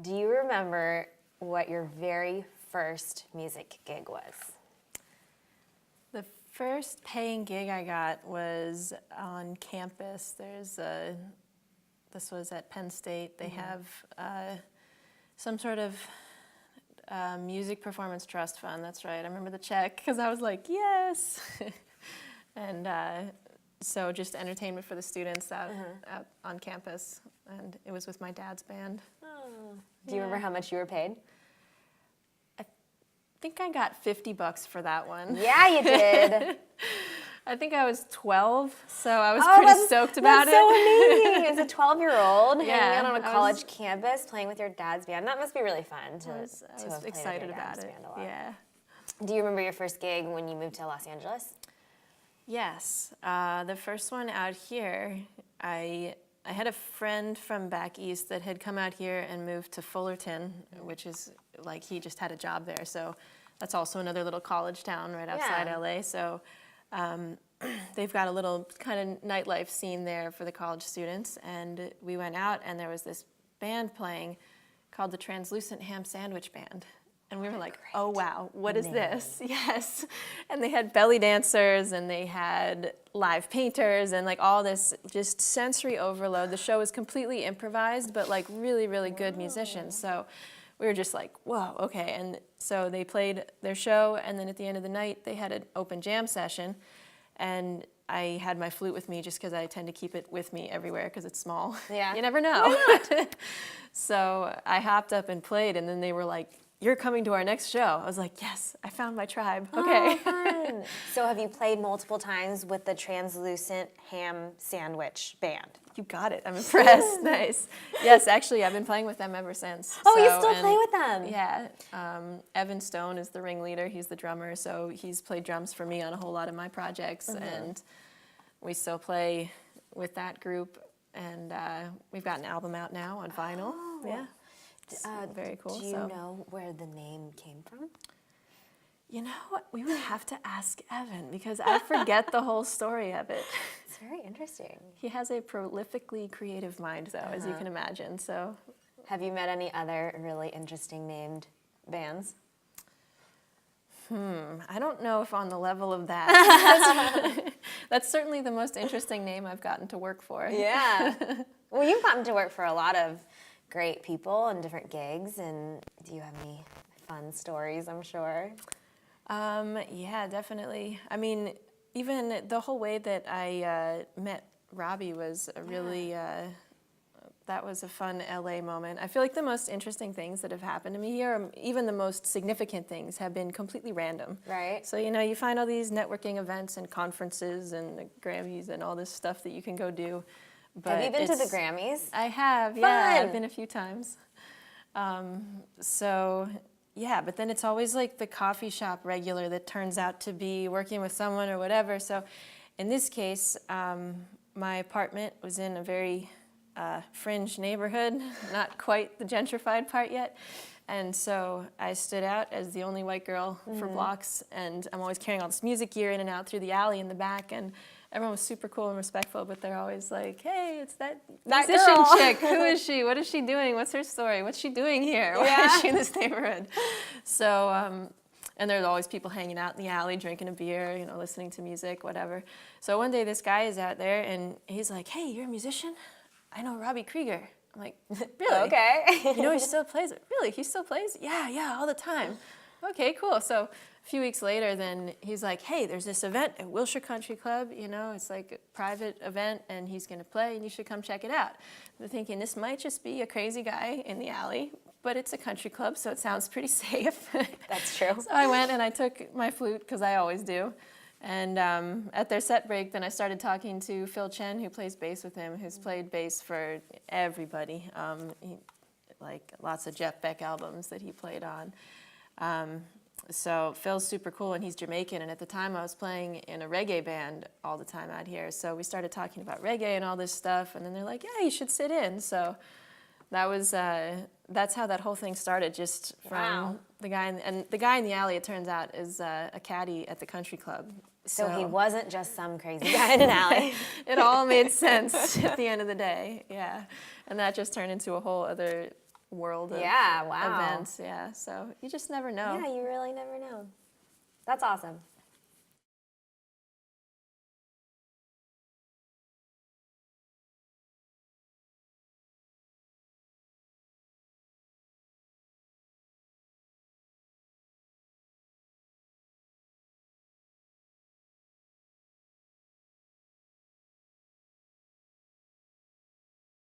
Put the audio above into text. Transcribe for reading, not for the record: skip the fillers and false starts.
Do you remember what your very first music gig was? The first paying gig I got was on campus. This was at Penn State. They have some sort of music performance trust fund. That's right. I remember the check because I was like, yes. And so just entertainment for the students out on campus. And it was with my dad's band. Oh. Do you remember how much you were paid? I think I got $50 for that one. Yeah, you did. I think I was 12, so I was pretty stoked about it. That's so amazing. As a 12-year-old hanging out on a I college campus playing with your dad's band. That must be really fun to I was have excited played with your about dad's it. band a lot. Yeah. Do you remember your first gig when you moved to Los Angeles? Yes. The first one out here, I had a friend from back east that had come out here and moved to Fullerton, which is like he just had a job there. So that's also another little college town right outside LA. So they've got a little kind of nightlife scene there for the college students. And we went out and there was this band playing called the Translucent Ham Sandwich Band. And we were like, oh, wow, what is this? Yes. And they had belly dancers and they had live painters and like all this just sensory overload. The show was completely improvised, but like really, really good musicians. So we were just like, whoa, okay. And so they played their show, and then at the end of the night, they had an open jam session. And I had my flute with me just because I tend to keep it with me everywhere because it's small. Yeah. You never know. Why not? So I hopped up and played, and then they were like, you're coming to our next show. I was like, yes, I found my tribe. Okay. Oh, fun. So have you played multiple times with the Translucent Ham Sandwich Band? You got it. I'm impressed. Nice. Yes, actually, I've been playing with them ever since. Oh, you still play with them? Yeah. Evan Stone is the ringleader. He's the drummer, so he's played drums for me on a whole lot of my projects, and we still play with that group, and we've got an album out now on vinyl. Oh. Yeah. Very cool. Do you know where the name came from? You know what? We would have to ask Evan because I forget the whole story of it. It's very interesting. He has a prolifically creative mind, though, as you can imagine. So, have you met any other really interesting named bands? I don't know if on the level of that. That's certainly the most interesting name I've gotten to work for. Yeah. Well, you've gotten to work for a lot of great people and different gigs, and do you have any fun stories, I'm sure? Yeah, definitely. I mean, even the whole way that I met Robbie was a really, that was a fun LA moment. I feel like the most interesting things that have happened to me here, even the most significant things, have been completely random. Right. So, you know, you find all these networking events and conferences and the Grammys and all this stuff that you can go do. But have you been to the Grammys? I have, yeah. I've been a few times. So, yeah, but then it's always like the coffee shop regular that turns out to be working with someone or whatever. So in this case, my apartment was in a very fringe neighborhood, not quite the gentrified part yet. And so I stood out as the only white girl for blocks, and I'm always carrying all this music gear in and out through the alley in the back, and everyone was super cool and respectful, but they're always like, hey, it's that musician girl. chick. Who is she? What is she doing? What's her story? What's she doing here? Why is she in this neighborhood? So, and there's always people hanging out in the alley, drinking a beer, you know, listening to music, whatever. So one day this guy is out there, and he's like, hey, you're a musician? I know Robbie Krieger. I'm like, really? Okay. You know he still plays it? Really? He still plays? Yeah, all the time. Okay, cool. So a few weeks later, then he's like, hey, there's this event at Wilshire Country Club, you know, it's like a private event, and he's going to play, and you should come check it out. I'm thinking, this might just be a crazy guy in the alley, but it's a country club, so it sounds pretty safe. That's true. So I went, and I took my flute, because I always do. And at their set break, then I started talking to Phil Chen, who plays bass with him, who's played bass for everybody, like lots of Jeff Beck albums that he played on. So Phil's super cool, and he's Jamaican, and at the time I was playing in a reggae band all the time out here. So we started talking about reggae and all this stuff, and then they're like, yeah, you should sit in. So that was, that's how that whole thing started, just from the guy, and the guy in the alley, it turns out, is a caddy at the country club. So he wasn't just some crazy guy in an alley. It all made sense at the end of the day, yeah. And that just turned into a whole other world of Yeah, wow. events. Yeah, so you just never know. Yeah, you really never know. That's awesome.